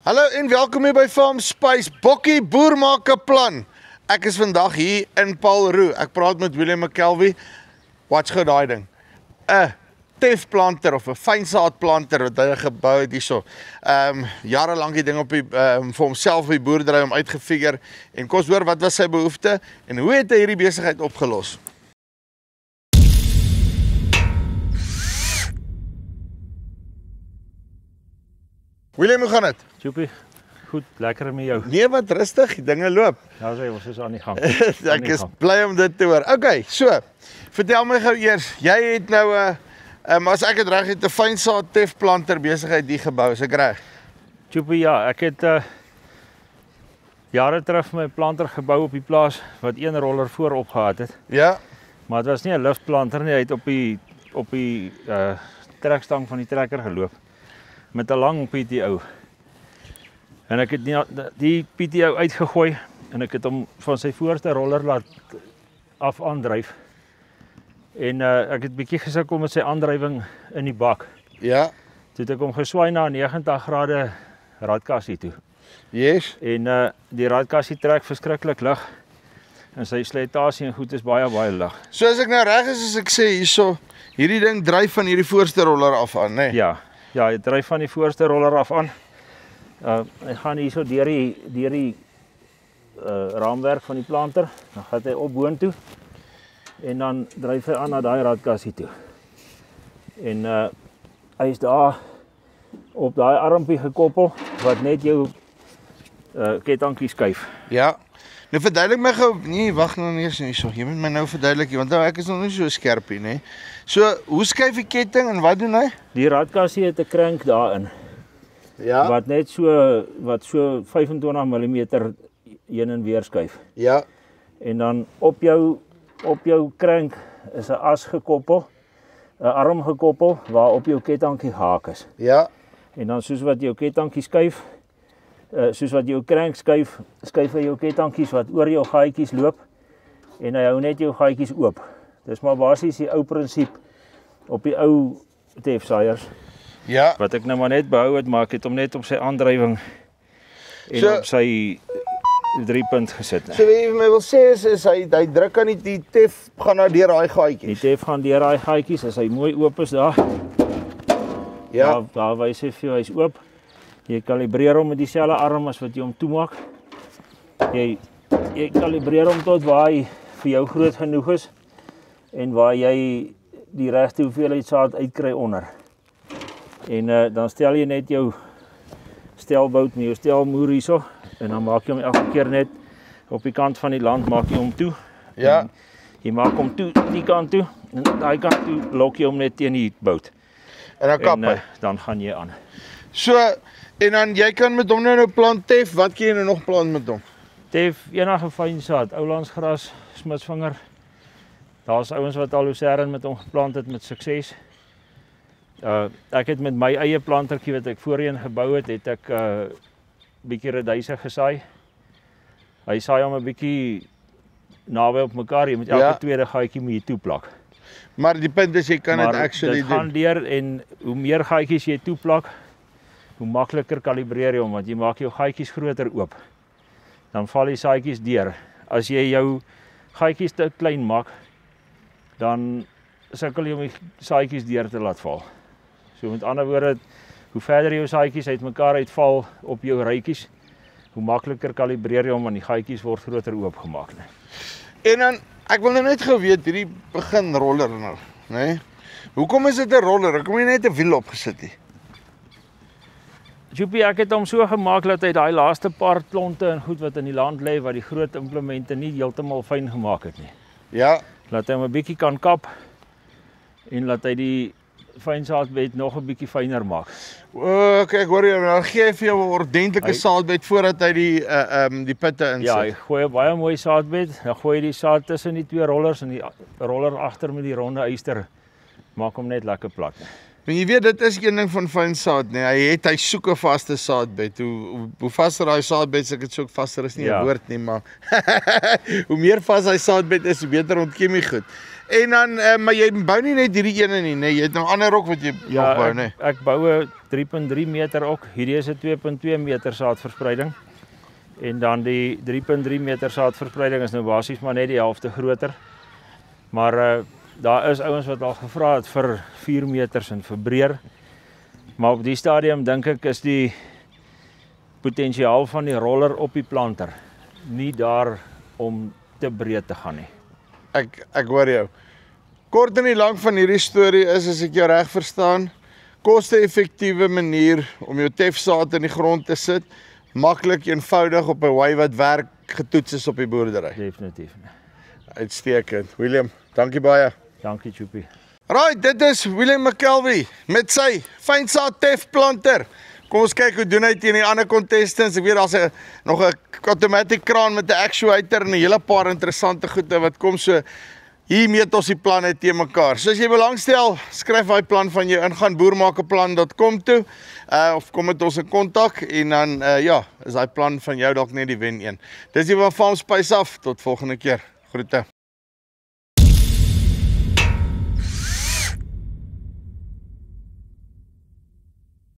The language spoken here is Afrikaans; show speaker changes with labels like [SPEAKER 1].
[SPEAKER 1] Hallo en welkom hier by Farm Spice. Bokkie boer maak 'n plan. Ek is vandag hier in Paulroe. Ek praat met William McKelvey. Watch gou daai ding. 'n Tefplanter of 'n fynsaadplanter wat hy gebou het hierso. Jare lank die ding op die vir homself op die boerdery om uitgefigure en kom ons hoor wat was sy behoefte en hoe het hy hierdie besigheid opgelos. William, hoe gaan dit?
[SPEAKER 2] Joepie, goed, lekker met jou.
[SPEAKER 1] Nee, wat rustig, die dinge loop.
[SPEAKER 2] Ja, ons is aan die gang.
[SPEAKER 1] Ek is bly om dit te hoor. Okay, so, vertel my gou eers, jy het nou as ek het reg het 'n fynsaad tefplanter besigheid hier gebou, is ek reg?
[SPEAKER 2] Joepie, ja, ek het jare terug my planter gebou op die plaas wat een roller voorop gehad het.
[SPEAKER 1] Ja.
[SPEAKER 2] Maar dit was nie 'n liftplanter nie, hy het op die trekstang van die trekker geloop met 'n lang PTO. En ek het die PTO uitgegooi en ek het hom van sy voorste roller laat aandryf. En ek het bietjie gesukkel met sy aandrywing in die bak.
[SPEAKER 1] Ja.
[SPEAKER 2] Toe het ek hom geswaai na 90 grade radkassie toe.
[SPEAKER 1] Yes.
[SPEAKER 2] En die radkassie trek verskriklik lig. En sy slytasie en goed is baie lig.
[SPEAKER 1] So as ek nou reg is as ek sê hierso, hierdie ding dryf van hierdie voorste roller af aan, né?
[SPEAKER 2] Nee? Ja, hy dryf van die voorste roller af aan. Hy gaan hierso deur die raamwerk van die planter, dan gaan hy op boontoe en dan dryf hy aan na daai radkassie toe. En hy is daar op daai armpie gekoppel wat net jou kettingkie skuif.
[SPEAKER 1] Ja. Nou verduidelik my gou, nee, wag nou nie eens hierso. Jy moet my nou verduidelik, want nou ek is nog nie so skerp hier, né? So, hoe skuif die ketting en wat doen hy?
[SPEAKER 2] Die radkassie het 'n krank daarin.
[SPEAKER 1] Ja.
[SPEAKER 2] Wat net so 25 mm heen en weer skuif.
[SPEAKER 1] Ja.
[SPEAKER 2] En dan op jou krank is 'n as gekoppel, 'n arm gekoppel waarop jou kettingkie haak is.
[SPEAKER 1] Ja.
[SPEAKER 2] En dan soos wat jou kettingkie skuif, soos wat jou krank skuif hy jou kettingkies wat oor jou gaatjies loop en hy hou net jou gaatjies oop. Dis maar basies die ou prinsip op die ou tefsaaiers.
[SPEAKER 1] Ja.
[SPEAKER 2] Wat ek nou maar net behou het, maar ek het hom net op sy aandrywing en op sy 3-punt gesit.
[SPEAKER 1] So wat jy my wil sê is hy druk aan die tef gaan nou deur daai gaatjies.
[SPEAKER 2] Die tef gaan deur daai gaatjies, as hy mooi oop is daar.
[SPEAKER 1] Ja.
[SPEAKER 2] Daar wys hy vir jou hy's oop. Jy kalibreer hom met dieselfde arm as wat jy hom toemaak. Jy kalibreer hom tot waar hy vir jou groot genoeg is en waar jy die regte hoeveelheid saad uitkry onder. En dan stel jy net jou stelbout met jou stelmoer hierso en dan maak jy hom elke keer net op die kant van die land maak jy hom toe.
[SPEAKER 1] Ja.
[SPEAKER 2] En jy maak hom toe die kant toe en daai kant toe lok jy hom net teen die bout.
[SPEAKER 1] En dan kap hy.
[SPEAKER 2] Dan gaan jy aan.
[SPEAKER 1] So en dan jy kan met hom nou plant tef, wat kan jy nou nog plant met hom?
[SPEAKER 2] Tef enige fynsaad, oulandsgras, smitsvinger. Daar's ouens wat al lucerne met hom geplant het met sukses. Ek het met my eie plantertjie wat ek voorheen gebou het ek bietjie radyse gesaai. Hy saai hom 'n bietjie naby op mekaar, jy moet elke tweede gaatjie moet jy toeplak.
[SPEAKER 1] Maar die punt is jy kan dit actually
[SPEAKER 2] dit gaan deur en hoe meer gaatjies jy toeplak, hoe makliker kalibreer jy hom want jy maak jou gaatjies groter oop. Dan val die saadjies deur. As jy jou gaatjies te klein maak, dan sukkel jy om die saadjies deur te laat val. So met ander woorde, hoe verder jou saadjies uitmekaar uitval op jou rytjies, hoe makliker kalibreer jy hom want die gaatjies word groter oopgemaak, né?
[SPEAKER 1] En dan ek wil nou net gou weet hierdie begin roller nou, né? Hoekom is dit 'n roller? Hoekom het jy net 'n wiel opgesit nie?
[SPEAKER 2] Joepie, ek het hom so gemaak dat hy daai laaste paar klonte en goed wat in die land lê wat die groot implemente nie heeltemal fyn gemaak het nie.
[SPEAKER 1] Ja.
[SPEAKER 2] Laat hy hom 'n bietjie kan kap en laat hy die fynsaadbed nog 'n bietjie fyner maak.
[SPEAKER 1] Okay, ek hoor jy, dan gee hy vir jou 'n ordentlike saadbed voordat hy die pitte insit.
[SPEAKER 2] Ja, hy gooi 'n baie mooi saadbed, dan gooi hy die saad tussen die twee rollers en die roller agter met die ronde yster maak hom net lekker plat.
[SPEAKER 1] Maar jy weet, dit is een ding van fyn saad, nee. Hy soek 'n vaste saadbed. Hoe vaster daai saadbed is, ek het soek vaster is nie 'n woord nie, maar hoe meer vas hy saadbed is, hoe beter ontkiem hy goed. En dan, maar jy bou nie net hierdie ene nie, nee, jy het nou ander ook wat jy nog bou, nee.
[SPEAKER 2] Ek bou 'n 3.3 meter ook. Hierdie is 'n 2.2 meter saadverspreiding. En dan die 3.3 meter saadverspreiding is nou basies maar net die helfte groter. Maar daar is ouens wat al gevra het vir 4 meters en vir breër. Maar op die stadium dink ek is die potensiaal van die roller op die planter nie daar om te breed te gaan nie.
[SPEAKER 1] Ek hoor jou. Kort en die lang van hierdie storie is, as ek jou reg verstaan, koste-effektiewe manier om jou tefsaad in die grond te sit, maklik, eenvoudig op 'n wy wat werk, getoets is op die boerdery.
[SPEAKER 2] Definitief.
[SPEAKER 1] Uitstekend. William, dankie baie.
[SPEAKER 2] Dankie, Choopie.
[SPEAKER 1] Right, dit is William McKelvey met sy fynsaad tefplanter. Kom ons kyk hoe doen hy teen die ander contestants. Ek weet daar's nog 'n automatic kraan met 'n actuator en 'n hele paar interessante goede wat kom, so hier meet ons die planne teen mekaar. So as jy belangstel, skryf daai plan van jou in, gaan boermakeplan.com toe, of kom met ons in kontak en dan ja, is daai plan van jou dalk net die wen een. Dis hier van Farm Spice af, tot volgende keer. Groete.